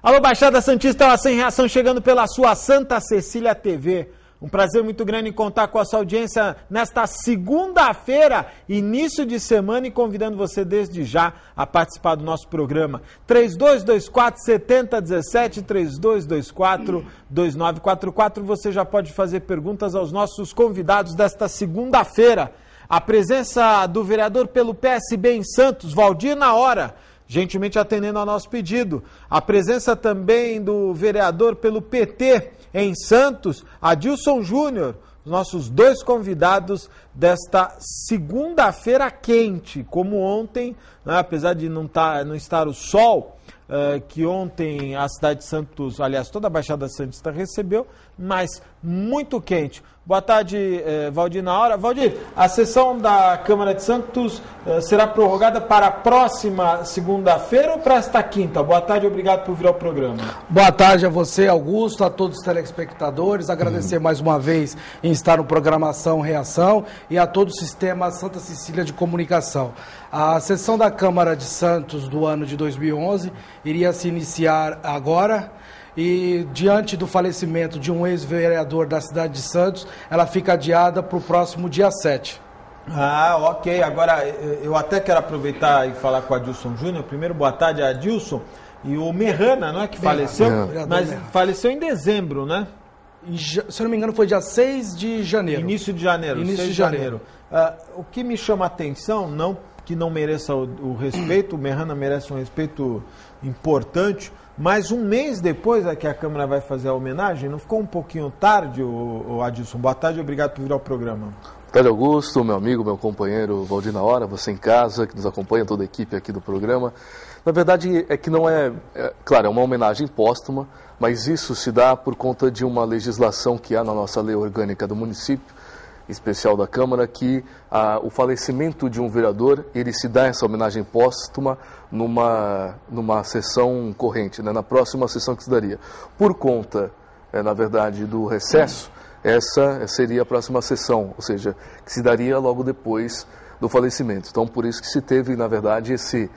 Alô, Baixada Santista, Sem Reação chegando pela sua Santa Cecília TV. Um prazer muito grande em contar com a sua audiência nesta segunda-feira, início de semana, e convidando você desde já a participar do nosso programa. 3224-7017, 3224-2944. Você já pode fazer perguntas aos nossos convidados desta segunda-feira. A presença do vereador pelo PSB em Santos, Valdir Na Hora, gentilmente atendendo ao nosso pedido. A presença também do vereador pelo PT em Santos, Adilson Júnior, os nossos dois convidados desta segunda-feira quente, como ontem, né, apesar de não estar o sol, que ontem a cidade de Santos, aliás, toda a Baixada Santista recebeu, mas muito quente. Boa tarde, Valdir Na Hora. Valdir, a sessão da Câmara de Santos será prorrogada para a próxima segunda-feira ou para esta quinta? Boa tarde, obrigado por vir ao programa. Boa tarde a você, Augusto, a todos os telespectadores. Agradecer mais uma vez em estar no Programação Reação e a todo o sistema Santa Cecília de Comunicação. A sessão da Câmara de Santos do ano de 2011 iria se iniciar agora. E diante do falecimento de um ex-vereador da cidade de Santos, ela fica adiada para o próximo dia 7. Ah, ok. Agora, eu até quero aproveitar e falar com o Adilson Júnior. Primeiro, boa tarde, Adilson. E o Merrana, não é que faleceu? Mas faleceu em dezembro, né? Se eu não me engano, foi dia 6 de janeiro. Início de janeiro. Início de janeiro. O que me chama a atenção, não que não mereça o respeito, o Merrana merece um respeito importante, mas um mês depois que a Câmara vai fazer a homenagem, não ficou um pouquinho tarde, o Adilson? Boa tarde e obrigado por vir ao programa. Boa tarde, Augusto, meu amigo, meu companheiro Valdir Na Hora, você em casa, que nos acompanha, toda a equipe aqui do programa. Na verdade, é que não claro, é uma homenagem póstuma, mas isso se dá por conta de uma legislação que há na nossa lei orgânica do município, especial da Câmara, que o falecimento de um vereador, ele se dá essa homenagem póstuma numa sessão corrente, né, na próxima sessão que se daria. Por conta, na verdade, do recesso, essa seria a próxima sessão, ou seja, que se daria logo depois do falecimento. Então, por isso que se teve, na verdade, esse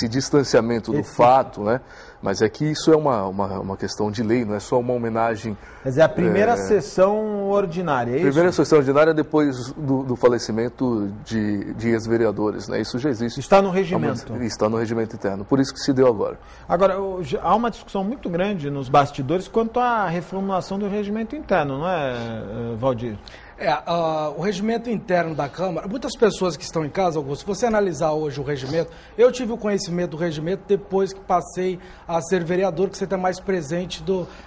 distanciamento do fato, né? Mas é que isso é uma questão de lei, não é só uma homenagem... Mas é a primeira sessão ordinária, é isso? Primeira sessão ordinária depois do falecimento de ex-vereadores, né? Isso já existe. Está no regimento. Está no regimento interno, por isso que se deu agora. Agora, há uma discussão muito grande nos bastidores quanto à reformulação do regimento interno, não é, Valdir? O regimento interno da Câmara, muitas pessoas que estão em casa, Augusto, se você analisar hoje o regimento, eu tive o conhecimento do regimento depois que passei a ser vereador, que você está mais presente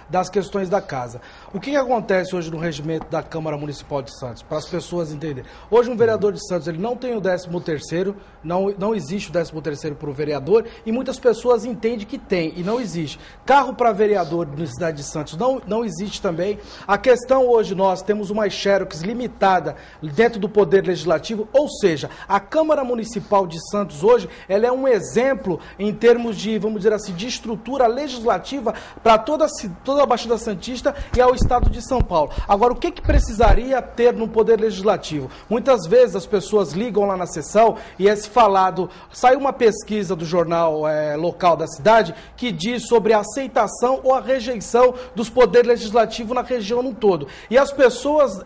das questões da casa. O que acontece hoje no regimento da Câmara Municipal de Santos, para as pessoas entenderem? Hoje um vereador de Santos, ele não tem o 13º, não existe o 13º para o vereador, e muitas pessoas entendem que tem, e não existe. Carro para vereador na cidade de Santos não existe também. A questão hoje, nós temos uma xerox limitada dentro do Poder Legislativo, ou seja, a Câmara Municipal de Santos hoje, ela é um exemplo em termos de, vamos dizer assim, de estrutura legislativa para toda a Baixada Santista e ao Estado de São Paulo. Agora, o que precisaria ter no Poder Legislativo? Muitas vezes as pessoas ligam lá na sessão e é se falado, saiu uma pesquisa do jornal local da cidade que diz sobre a aceitação ou a rejeição dos poderes legislativos na região no todo. E as pessoas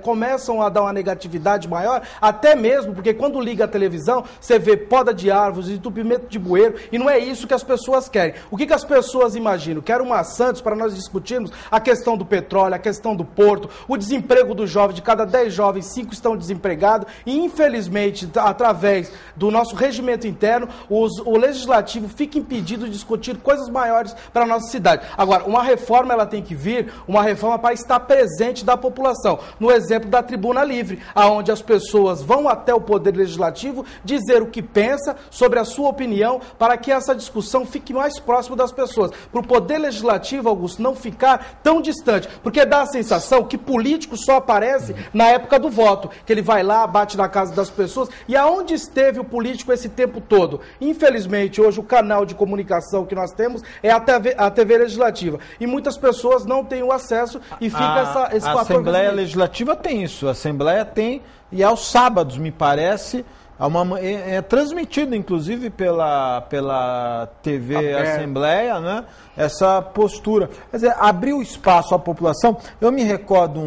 começam a dar uma negatividade maior, até mesmo porque quando liga a televisão, você vê poda de árvores, entupimento de bueiro, e não é isso que as pessoas querem. O que as pessoas imaginam? Quero uma Santos para nós discutirmos a questão do petróleo, a questão do porto, o desemprego dos jovens, de cada 10 jovens, 5 estão desempregados, e infelizmente, através do nosso regimento interno, o legislativo fica impedido de discutir coisas maiores para a nossa cidade. Agora, uma reforma, ela tem que vir, uma reforma para estar presente da população. No exemplo da Tribuna Livre, onde as pessoas vão até o Poder Legislativo dizer o que pensa sobre a sua opinião, para que essa discussão fique mais próximo das pessoas. Para o Poder Legislativo, Augusto, não ficar tão distante, porque dá a sensação que político só aparece na época do voto, que ele vai lá, bate na casa das pessoas, e aonde esteve o político esse tempo todo? Infelizmente, hoje o canal de comunicação que nós temos é a TV Legislativa, e muitas pessoas não têm o acesso e fica esse fator... A Assembleia Legislativa tem isso, a Assembleia tem, e aos sábados, me parece, É transmitido, inclusive, pela TV Assembleia, né? Essa postura. Quer dizer, abriu espaço à população. Eu me recordo,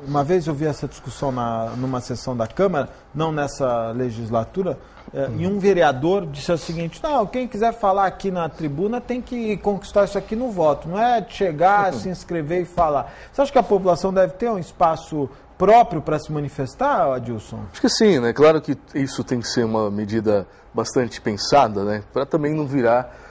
uma vez eu vi essa discussão numa sessão da Câmara, não nessa legislatura, e um vereador disse o seguinte: não, quem quiser falar aqui na tribuna tem que conquistar isso aqui no voto, não é chegar, se inscrever e falar. Você acha que a população deve ter um espaço próprio para se manifestar, Adilson? Acho que sim, né? Claro que isso tem que ser uma medida bastante pensada, né? Para também não virar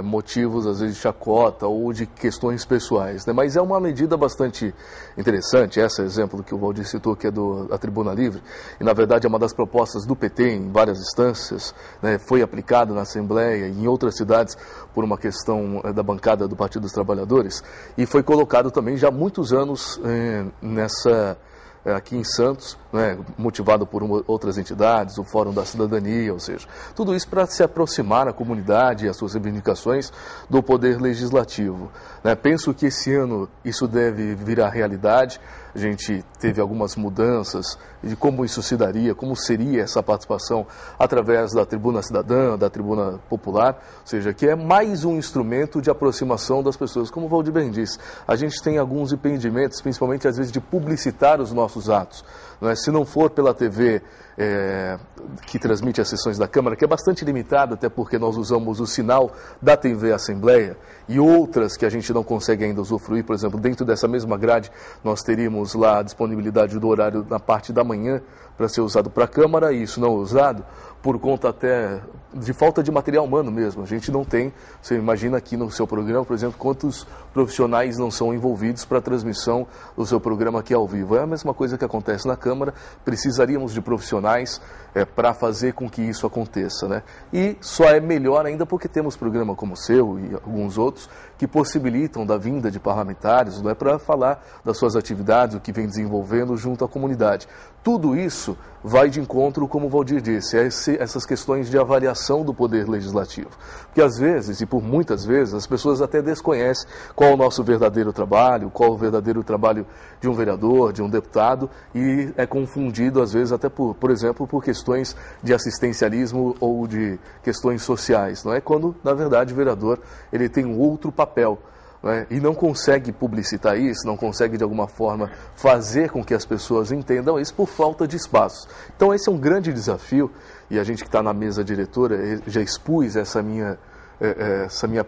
motivos, às vezes, de chacota ou de questões pessoais, né? Mas é uma medida bastante interessante, esse exemplo que o Valdir citou, que é da Tribuna Livre, e na verdade é uma das propostas do PT em várias instâncias, né? Foi aplicado na Assembleia e em outras cidades por uma questão da bancada do Partido dos Trabalhadores, e foi colocado também já há muitos anos aqui em Santos, né, motivado por outras entidades, o Fórum da Cidadania, ou seja, tudo isso para se aproximar a comunidade e as suas reivindicações do Poder Legislativo, né? Penso que esse ano isso deve virar realidade. A gente teve algumas mudanças de como isso se daria, como seria essa participação através da Tribuna Cidadã, da Tribuna Popular, ou seja, que é mais um instrumento de aproximação das pessoas. Como o Valdir bem disse, a gente tem alguns impedimentos, principalmente às vezes de publicitar os nossos atos, né? Se não for pela TV que transmite as sessões da Câmara, que é bastante limitada, até porque nós usamos o sinal da TV Assembleia e outras que a gente não consegue ainda usufruir, por exemplo, dentro dessa mesma grade, nós teríamos lá a disponibilidade do horário na parte da manhã para ser usado para a Câmara, e isso não é usado por conta até de falta de material humano mesmo. A gente não tem, você imagina aqui no seu programa, por exemplo, quantos profissionais não são envolvidos para a transmissão do seu programa aqui ao vivo. É a mesma coisa que acontece na Câmara, precisaríamos de profissionais para fazer com que isso aconteça, né? E só é melhor ainda porque temos programa como o seu e alguns outros que possibilitam da vinda de parlamentares, não é, para falar das suas atividades, o que vem desenvolvendo junto à comunidade. Tudo isso vai de encontro, como o Valdir disse, a essas questões de avaliação do Poder Legislativo. Porque às vezes, e por muitas vezes, as pessoas até desconhecem qual é o nosso verdadeiro trabalho, qual é o verdadeiro trabalho de um vereador, de um deputado, e é confundido às vezes até, por exemplo, por questões de assistencialismo ou de questões sociais, não é? Quando, na verdade, o vereador ele tem um outro papel, né? E não consegue publicitar isso, não consegue de alguma forma fazer com que as pessoas entendam isso por falta de espaço. Então esse é um grande desafio, e a gente que está na mesa diretora já expus essa minha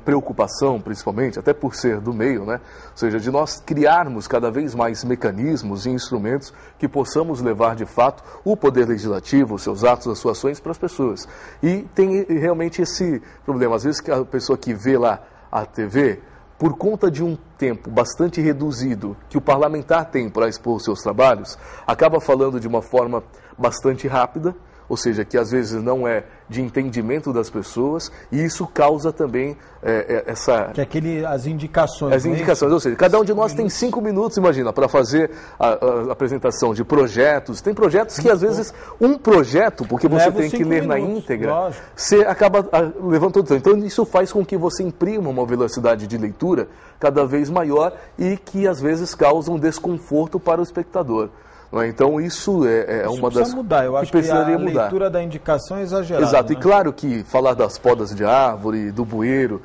preocupação, principalmente, até por ser do meio, né? Ou seja, de nós criarmos cada vez mais mecanismos e instrumentos que possamos levar de fato o Poder Legislativo, os seus atos, as suas ações para as pessoas. E tem realmente esse problema, às vezes que a pessoa que vê lá a TV, por conta de um tempo bastante reduzido que o parlamentar tem para expor os seus trabalhos, acaba falando de uma forma bastante rápida, ou seja, que às vezes não é de entendimento das pessoas, e isso causa também essa... Que as indicações. As indicações, ou seja, cada um de nós tem 5 minutos, imagina, para fazer a apresentação de projetos. Tem projetos que às vezes um projeto, porque você tem que ler na íntegra, lógico, você acaba levando todo o tempo. Então isso faz com que você imprima uma velocidade de leitura cada vez maior e que às vezes causa um desconforto para o espectador. Então isso é uma das... Precisa mudar, eu acho que a leitura da indicação é exagerada. Exato, né? E claro que falar das podas de árvore, do bueiro,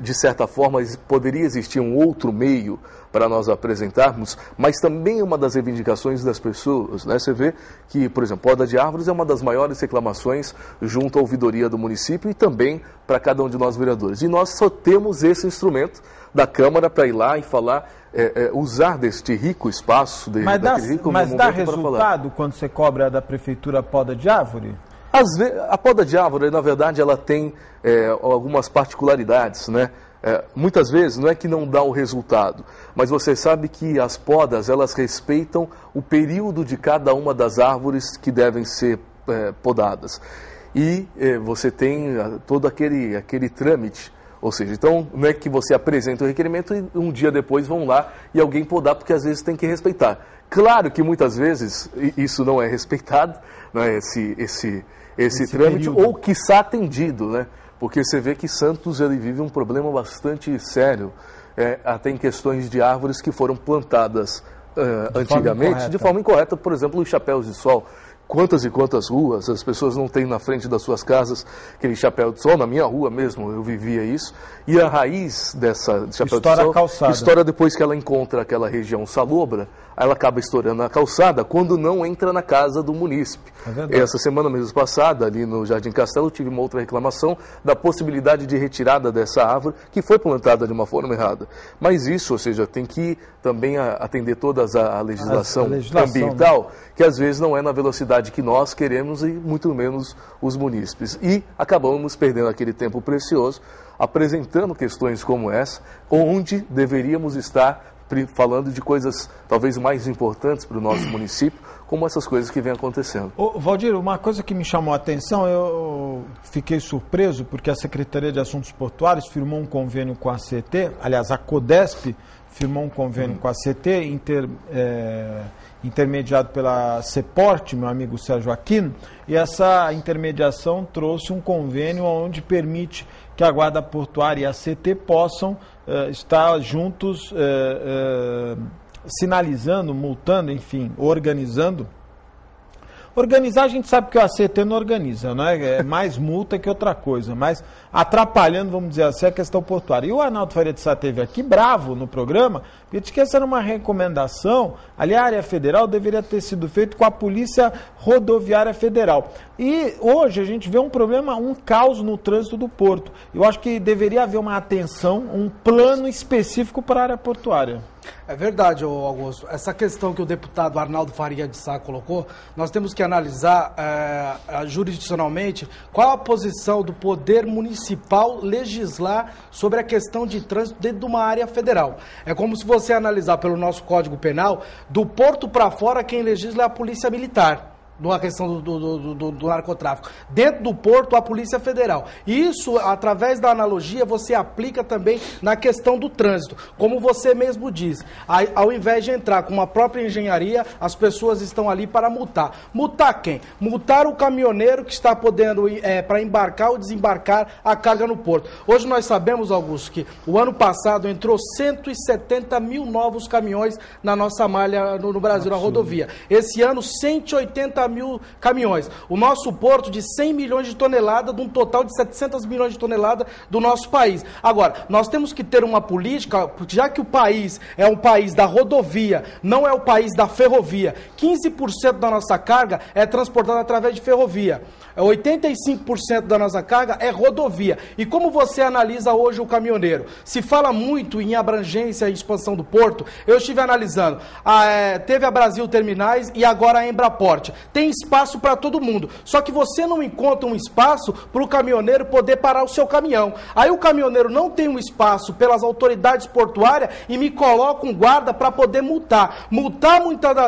de certa forma poderia existir um outro meio para nós apresentarmos, mas também é uma das reivindicações das pessoas, né? Você vê que, por exemplo, poda de árvores é uma das maiores reclamações junto à ouvidoria do município e também para cada um de nós vereadores. E nós só temos esse instrumento da Câmara para ir lá e falar, usar deste rico espaço, mas dá resultado quando você cobra da Prefeitura a poda de árvore? A poda de árvore, na verdade, ela tem algumas particularidades, né? Muitas vezes não é que não dá o resultado, mas você sabe que as podas, elas respeitam o período de cada uma das árvores que devem ser podadas. E você tem todo aquele trâmite, ou seja, então não é que você apresenta o requerimento e um dia depois vão lá e alguém podar, porque às vezes tem que respeitar. Claro que muitas vezes isso não é respeitado, né, esse trâmite, período, ou quiçá atendido, né? Porque você vê que Santos ele vive um problema bastante sério, até em questões de árvores que foram plantadas antigamente de forma incorreta, por exemplo, os chapéus de sol, quantas e quantas ruas as pessoas não têm na frente das suas casas aquele chapéu de sol. Na minha rua mesmo eu vivia isso. E a raiz dessa chapéu de sol estoura depois que ela encontra aquela região salobra, ela acaba estourando a calçada quando não entra na casa do munícipe. Essa semana mesmo passada, ali no Jardim Castelo, tive uma outra reclamação da possibilidade de retirada dessa árvore que foi plantada de uma forma errada. Mas isso, ou seja, tem que também atender toda a legislação ambiental, né? Que às vezes não é na velocidade que nós queremos e muito menos os munícipes. E acabamos perdendo aquele tempo precioso apresentando questões como essa, onde deveríamos estar falando de coisas talvez mais importantes para o nosso município, como essas coisas que vêm acontecendo. Ô, Valdir, uma coisa que me chamou a atenção, eu fiquei surpreso porque a Secretaria de Assuntos Portuários firmou um convênio com a CT, aliás, a CODESP firmou um convênio com a CT, intermediado pela CEPORT, meu amigo Sérgio Aquino, e essa intermediação trouxe um convênio onde permite que a Guarda Portuária e a CT possam estar juntos sinalizando, multando, enfim, organizando. Organizar, a gente sabe que o ACT não organiza, né? É mais multa que outra coisa, mas atrapalhando, vamos dizer assim, a questão portuária. E o Arnaldo Faria de Sá esteve aqui bravo no programa, porque disse que essa era uma recomendação, ali a área federal deveria ter sido feito com a Polícia Rodoviária Federal. E hoje a gente vê um problema, um caos no trânsito do porto. Eu acho que deveria haver uma atenção, um plano específico para a área portuária. É verdade, Augusto. Essa questão que o deputado Arnaldo Faria de Sá colocou, nós temos que analisar jurisdicionalmente qual a posição do poder municipal legislar sobre a questão de trânsito dentro de uma área federal. É como se você analisar pelo nosso Código Penal, do porto para fora quem legisla é a Polícia Militar. Na questão do narcotráfico. Dentro do porto, a Polícia Federal. E isso, através da analogia, você aplica também na questão do trânsito. Como você mesmo diz, ao invés de entrar com uma própria engenharia, as pessoas estão ali para multar. Multar quem? Multar o caminhoneiro que está podendo para embarcar ou desembarcar a carga no porto. Hoje nós sabemos, Augusto, que o ano passado entrou 170 mil novos caminhões na nossa malha no Brasil, na rodovia. Esse ano, 180 mil caminhões. O nosso porto de 100 milhões de toneladas, de um total de 700 milhões de toneladas do nosso país. Agora, nós temos que ter uma política, já que o país é um país da rodovia, não é o país da ferrovia. 15% da nossa carga é transportada através de ferrovia. 85% da nossa carga é rodovia. E como você analisa hoje o caminhoneiro? Se fala muito em abrangência e expansão do porto, eu estive analisando. Teve a Brasil Terminais e agora a Embraport. Tem espaço para todo mundo. Só que você não encontra um espaço para o caminhoneiro poder parar o seu caminhão. Aí o caminhoneiro não tem um espaço pelas autoridades portuárias e me coloca um guarda para poder multar. Multar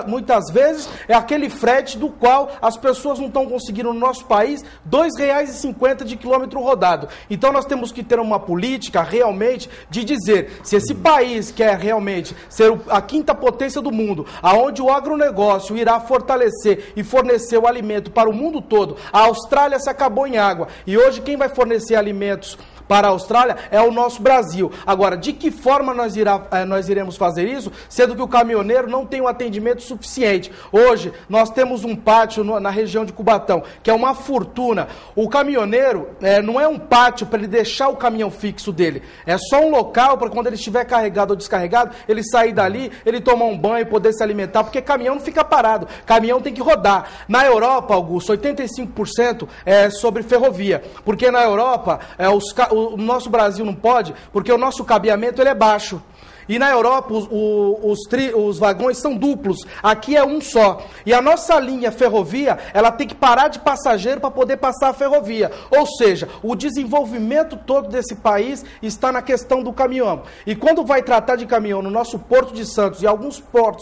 muitas vezes é aquele frete do qual as pessoas não estão conseguindo no nosso país R$ 2,50 de quilômetro rodado. Então nós temos que ter uma política realmente de dizer, se esse país quer realmente ser a quinta potência do mundo, aonde o agronegócio irá fortalecer e fornecer o alimento para o mundo todo, a Austrália se acabou em água. E hoje quem vai fornecer alimentos para a Austrália é o nosso Brasil. Agora, de que forma nós iremos fazer isso, sendo que o caminhoneiro não tem um atendimento suficiente? Hoje, nós temos um pátio na região de Cubatão, que é uma fortuna. O caminhoneiro não é um pátio para ele deixar o caminhão fixo dele. É só um local para quando ele estiver carregado ou descarregado, ele sair dali, ele tomar um banho e poder se alimentar, porque caminhão não fica parado. Caminhão tem que rodar. Na Europa, Augusto, 85% é sobre ferrovia, porque na Europa, o nosso Brasil não pode, porque o nosso cabeamento ele é baixo. E na Europa os vagões são duplos, aqui é um só. E a nossa linha ferrovia, ela tem que parar de passageiro para poder passar a ferrovia. Ou seja, o desenvolvimento todo desse país está na questão do caminhão. E quando vai tratar de caminhão no nosso Porto de Santos e alguns portos